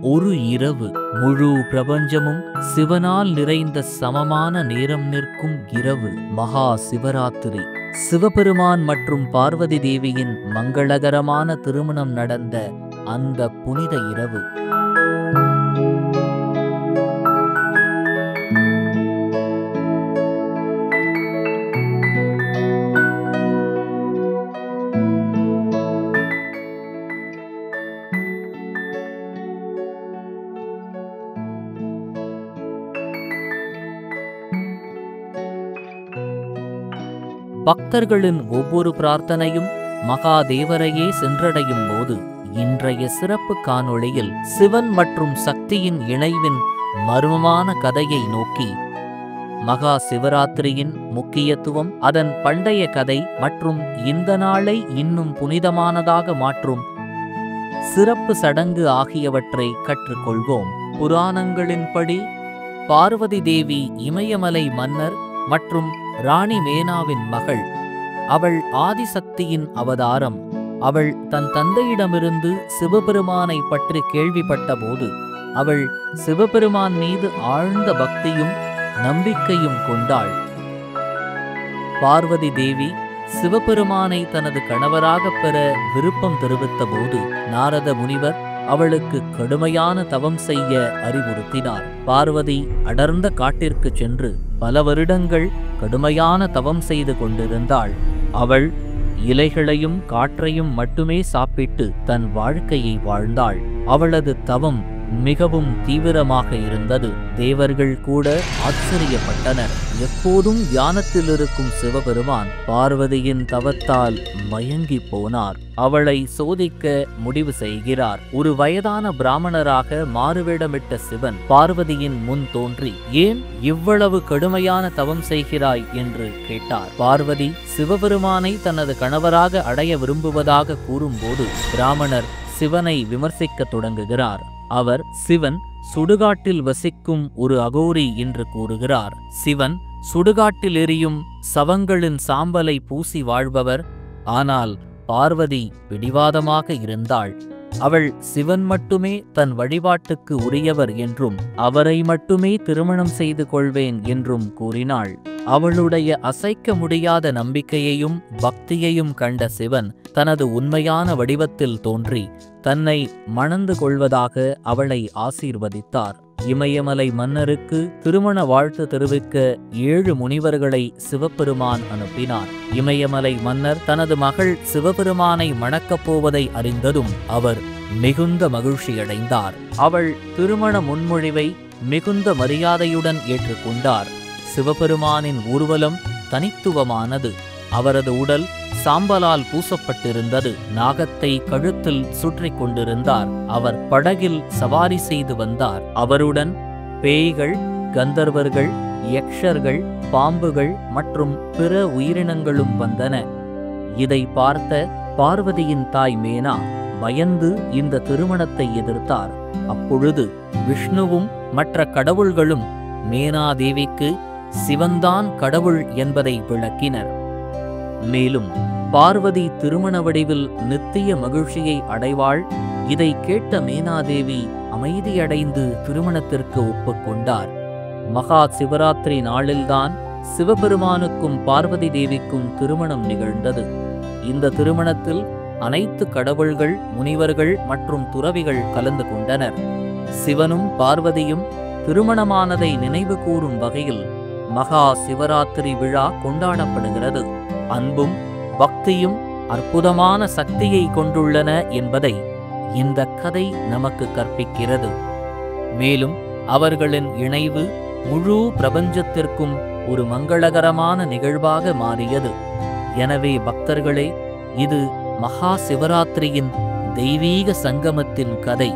ஒரு இரவு முழு பிரபஞ்சமும் சிவனால் நிறைந்த சமமான நேரம் நிற்கும் இரவு மகா சிவராத்திரி. சிவபெருமான் மற்றும் பார்வதி தேவியின் மங்களகரமான திருமணம் நடந்த அந்த புனித இரவு. பக்தர்களின் ஒவ்வொரு பிரார்த்தனையும் மகாதேவரையே சென்றடையும் போது இன்றைய சிறப்பு காணொளியில் சிவன் மற்றும் சக்தியின் இணைவின் மர்மமான கதையை நோக்கி மகா சிவராத்திரியின் முக்கியத்துவம், அதன் பண்டைய கதை மற்றும் இந்த நாளை இன்னும் புனிதமானதாக மாற்றும் சிறப்பு சடங்கு ஆகியவற்றை கற்றுக்கொள்வோம். புராணங்களின்படி பார்வதி தேவி இமயமலை மன்னர் மற்றும் ராணி மேனாவின் மகள். அவள் ஆதிசக்தியின் அவதாரம். அவள் தன் தந்தையிடமிருந்து சிவபெருமானை பற்றி கேள்விப்பட்ட போது அவள் சிவபெருமான் மீது ஆழ்ந்த பக்தியும் நம்பிக்கையும் கொண்டாள். பார்வதி தேவி சிவபெருமானை தனது கணவராகப் பெற விருப்பம் தெரிவித்த போது நாரத முனிவர் அவளுக்கு கடுமையான தவம் செய்ய அறிவுறுத்தினார். பார்வதி அடர்ந்த காட்டிற்கு சென்று பல வருடங்கள் கடுமையான தவம் செய்து கொண்டிருந்தாள். அவள் இலைகளையும் காற்றையும் மட்டுமே சாப்பிட்டு தன் வாழ்க்கையை வாழ்ந்தாள். அவளது தவம் மிகவும் தீவிரமாக இருந்தது. தேவர்கள் கூட ஆச்சரியப்பட்டனர். எப்போதும் தியானத்தில் இருக்கும் சிவபெருமான் பார்வதியின் தவத்தால் மயங்கி போனார். அவளை சோதிக்க முடிவு செய்கிறார். ஒரு வயதான பிராமணராக மாறுவேடமிட்ட சிவன் பார்வதியின் முன் தோன்றி, ஏன் இவ்வளவு கடுமையான தவம் செய்கிறாய் என்று கேட்டார். பார்வதி சிவபெருமானை தனது கணவராக அடைய விரும்புவதாக கூறும்போது பிராமணர் சிவனை விமர்சிக்க தொடங்குகிறார். அவர் சிவன் சுடுகாட்டில் வசிக்கும் ஒரு அகோரி என்று கூறுகிறார். சிவன் சுடுகாட்டில் எரியும் சவங்களின் சாம்பலை பூசி வாழ்பவர். ஆனால் பார்வதி பிடிவாதமாக இருந்தாள். அவள் சிவன் மட்டுமே தன் வழிபாட்டுக்கு உரியவர் என்றும் அவரை மட்டுமே திருமணம் செய்து கொள்வேன் என்றும் கூறினாள். அவளுடைய அசைக்க முடியாத நம்பிக்கையையும் பக்தியையும் கண்ட சிவன் தனது உண்மையான வடிவத்தில் தோன்றி தன்னை மணந்து கொள்வதாக அவளை ஆசீர்வதித்தார். இமயமலை மன்னருக்கு திருமண வாழ்த்து தெரிவிக்க 7 முனிவர்களை சிவபெருமான் அனுப்பினார். இமயமலை மன்னர் தனது மகள் சிவபெருமானை மணக்கப் போவதை அறிந்ததும் அவர் மிகுந்த மகிழ்ச்சியடைந்தார். அவள் திருமண முன்மொழிவை மிகுந்த மரியாதையுடன் ஏற்றுக்கொண்டார். சிவபெருமானின் ஊர்வலம் தனித்துவமானது. அவரது உடல் சாம்பலால் பூசப்பட்டிருந்தது. நாகத்தை கழுத்தில் சுற்றி கொண்டிருந்தார். அவர் படகில் சவாரி செய்து வந்தார். அவருடன் பேய்கள், கந்தர்வர்கள், யக்ஷர்கள், பாம்புகள் மற்றும் பிற உயிரினங்களும் வந்தன. இதை பார்த்த பார்வதியின் தாய் மேனா பயந்து இந்த திருமணத்தை எதிர்த்தார். அப்பொழுது விஷ்ணுவும் மற்ற கடவுள்களும் மேனா தேவிக்கு சிவன்தான் கடவுள் என்பதை விளக்கினர். மேலும் பார்வதி திருமண வடிவில் நித்திய மகிழ்ச்சியை அடைவாள். இதை கேட்ட மேனாதேவி அமைதியடைந்து திருமணத்திற்கு ஒப்புக்கொண்டார். மகா சிவராத்திரி நாளில்தான் சிவபெருமானுக்கும் பார்வதி தேவிக்கும் திருமணம் நிகழ்ந்தது. இந்த திருமணத்தில் அனைத்து கடவுள்கள், முனிவர்கள் மற்றும் துறவிகள் கலந்து கொண்டனர். சிவனும் பார்வதியும் திருமணமானதை நினைவு கூறும் வகையில் மகா சிவராத்திரி விழா கொண்டாடப்படுகிறது. அன்பும் பக்தியும் அற்புதமான சக்தியை கொண்டுள்ளன என்பதை இந்த கதை நமக்கு கற்பிக்கிறது. மேலும் அவர்களின் இணைவு முழு பிரபஞ்சத்திற்கும் ஒரு மங்களகரமான நிகழ்வாக மாறியது. எனவே பக்தர்களே, இது மகா சிவராத்திரியின் தெய்வீக சங்கமத்தின் கதை.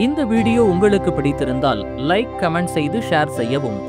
இந்த வீடியோ உங்களுக்கு பிடித்திருந்தால் லைக், கமெண்ட் செய்து ஷேர் செய்யவும்.